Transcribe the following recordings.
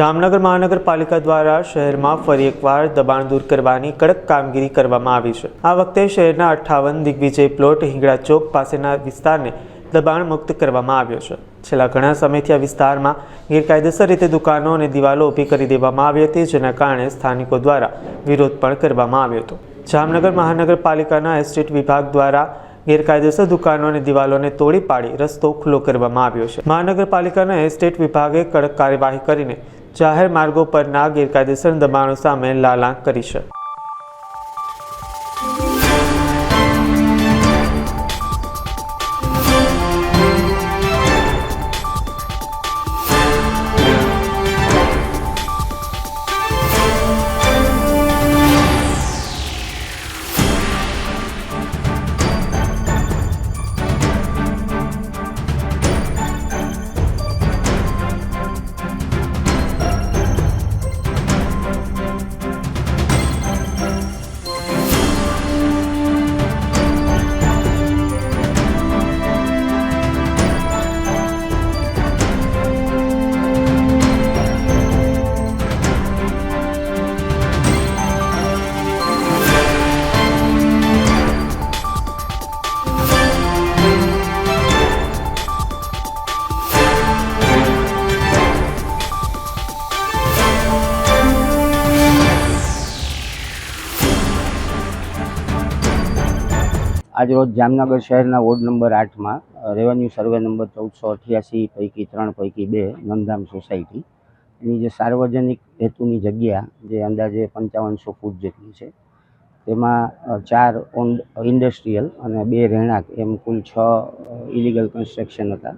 જામનગર મહાનગરપાલિકા દ્વારા શહેરમાં ફરી એકવાર દબાણ દૂર કરવાની કડક કામગીરી કરવામાં આવી છે। આ વખતે શહેરના 58 દિગ્વિજય પ્લોટ હિંગળા ચોક પાસેના વિસ્તારને દબાણ મુક્ત કરવામાં આવ્યો છે। છેલ્લા ઘણા સમયથી આ વિસ્તારમાં ગેરકાયદેસર રીતે દુકાનો અને દિવાલો ઊભી કરી દેવામાં આવી હતી, જેના કારણે સ્થાનિકો દ્વારા વિરોધ પણ કરવામાં આવ્યો હતો। જામનગર મહાનગરપાલિકાના એસ્ટેટ વિભાગ દ્વારા ગેરકાયદેસર દુકાનો અને દિવાલોને તોડી પાડી રસ્તો ખુલ્લો કરવામાં આવ્યો છે। મહાનગરપાલિકાના એસ્ટેટ વિભાગે કડક કાર્યવાહી કરીને જાહેર માર્ગો પરના ગેરકાયદેસર દબાણો સામે લાલાંક કરી છે। આજરોજ જામનગર શહેરના વોર્ડ નંબર 8માં રેવન્યુ સર્વે નંબર 1488 પૈકી 3 પૈકી 2 નંદધામ સોસાયટી એની જે સાર્વજનિક હેતુની જગ્યા જે અંદાજે 5500 ફૂટ જેટલી છે, તેમાં 4 ઇન્ડસ્ટ્રીયલ અને 2 રહેણાંક એમ કુલ 6 ઇલીગલ કન્સ્ટ્રક્શન હતા,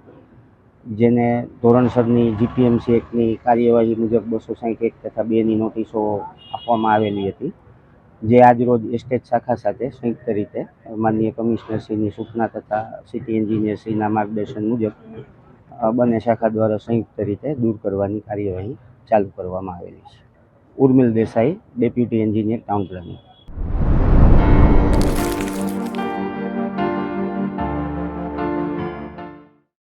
જેને ધોરણસરની જીપીએમસી એક્ટની કાર્યવાહી મુજબ 261 તથા 2ની નોટિસો આપવામાં આવેલી હતી, જે આજરોજ એસ્ટેટ શાખા સાથે સંયુક્ત રીતે માનનીય કમિશનરશ્રીની સૂચના તથા સિટી એન્જિનિયરશ્રીના માર્ગદર્શન મુજબ બંને શાખા દ્વારા સંયુક્ત રીતે દૂર કરવાની કાર્યવાહી ચાલુ કરવામાં આવેલી છે। Urmil Desai, deputy engineer town planning.